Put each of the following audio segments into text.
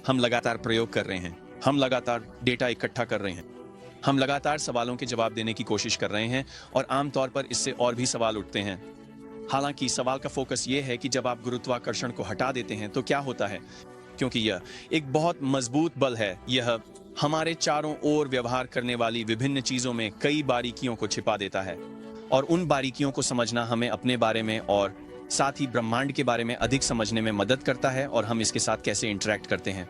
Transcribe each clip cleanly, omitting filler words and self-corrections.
हम लगातार प्रयोग कर रहे हैं, हम लगातार डेटा इकट्ठा कर रहे हैं, हम लगातार सवालों के जवाब देने की कोशिश कर रहे हैं और आमतौर पर इससे और भी सवाल उठते हैं। हालांकि सवाल का फोकस ये है कि जब आप गुरुत्वाकर्षण को हटा देते हैं तो क्या होता है, क्योंकि यह एक बहुत मजबूत बल है। यह हमारे चारों ओर व्यवहार करने वाली विभिन्न चीजों में कई बारीकियों को छिपा देता है और उन बारीकियों को समझना हमें अपने बारे में और साथ ही ब्रह्मांड के बारे में अधिक समझने में मदद करता है और हम इसके साथ कैसे इंटरेक्ट करते हैं।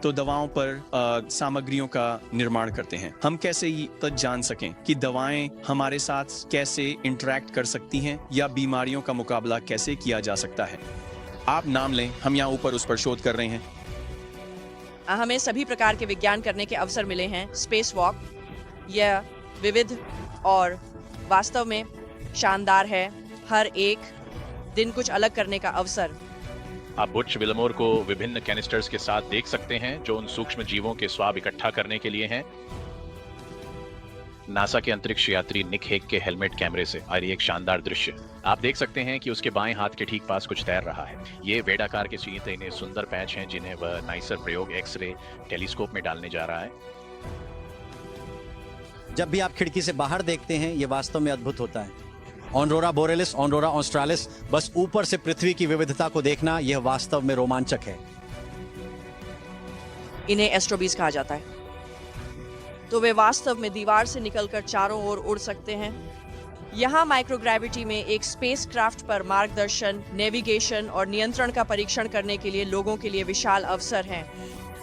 तो दवाओं पर सामग्रियों का निर्माण करते हैं। हम कैसे ये तक जान सकें कि दवाएं हमारे साथ कैसे इंटरेक्ट कर सकती हैं या बीमारियों का मुकाबला कैसे किया जा सकता है। आप नाम लें, हम यहाँ ऊपर उस पर शोध कर रहे हैं। हमें सभी प्रकार के विज्ञान करने के अवसर मिले हैं। स्पेस वॉक यह विविध और वास्तव में शानदार है। हर एक दिन कुछ अलग करने का अवसर। आप बुच विलमोर को विभिन्न कैनिस्टर्स के साथ देख सकते हैं जो उन सूक्ष्म जीवों के स्वाब इकट्ठा करने के लिए हैं। नासा के अंतरिक्ष यात्री निक हेग के हेलमेट कैमरे से आ रही एक शानदार दृश्य। आप देख सकते हैं कि उसके बाएं हाथ के ठीक पास कुछ तैर रहा है। ये वेडाकार के सीधे इन्हें सुंदर पैच हैं जिन्हें वह नाइसर प्रयोग एक्सरे टेलीस्कोप में डालने जा रहा है। जब भी आप खिड़की से बाहर देखते हैं ये वास्तव में अद्भुत होता है। ऑनरोरा बोरेलिस, ऑनरोरा ऑस्ट्रालिस, बस ऊपर से पृथ्वी की विविधता को देखना यह वास्तव में रोमांचक है। इन्हें एस्ट्रोबीज कहा जाता है। तो वे वास्तव में दीवार से निकलकर चारों ओर उड़ सकते हैं। यहाँ माइक्रोग्रेविटी में एक स्पेसक्राफ्ट पर मार्गदर्शन, नेविगेशन और नियंत्रण का परीक्षण करने के लिए लोगों के लिए विशाल अवसर हैं।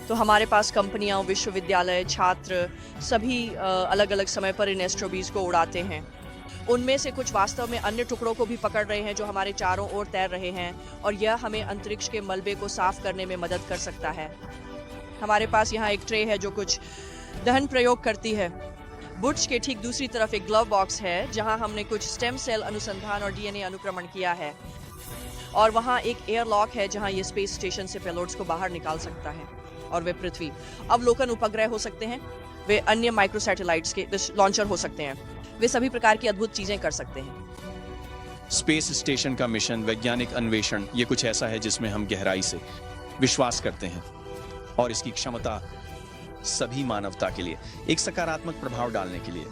तो हमारे पास कंपनियां, विश्वविद्यालय, छात्र सभी अलग अलग समय पर इन एस्ट्रोबीज को उड़ाते हैं। उनमें से कुछ वास्तव में अन्य टुकड़ों को भी पकड़ रहे हैं जो हमारे चारों ओर तैर रहे हैं और यह हमें अंतरिक्ष के मलबे को साफ करने में मदद कर सकता है। हमारे पास यहाँ एक ट्रे है जो कुछ दहन प्रयोग करती है। बुच के ठीक दूसरी तरफ एक ग्लव बॉक्स है जहाँ हमने कुछ स्टेम सेल अनुसंधान और डीएनए अनुक्रमण किया है और वहाँ एक एयरलॉक है जहाँ ये स्पेस स्टेशन से पेलोड्स को बाहर निकाल सकता है और वे पृथ्वी अवलोकन उपग्रह हो सकते हैं, वे अन्य माइक्रो सैटेलाइट्स के लॉन्चर हो सकते हैं, वे सभी प्रकार की अद्भुत चीजें कर सकते हैं। स्पेस स्टेशन का मिशन, वैज्ञानिक अन्वेषण, ये कुछ ऐसा है जिसमें हम गहराई से विश्वास करते हैं और इसकी क्षमता सभी मानवता के लिए एक सकारात्मक प्रभाव डालने के लिए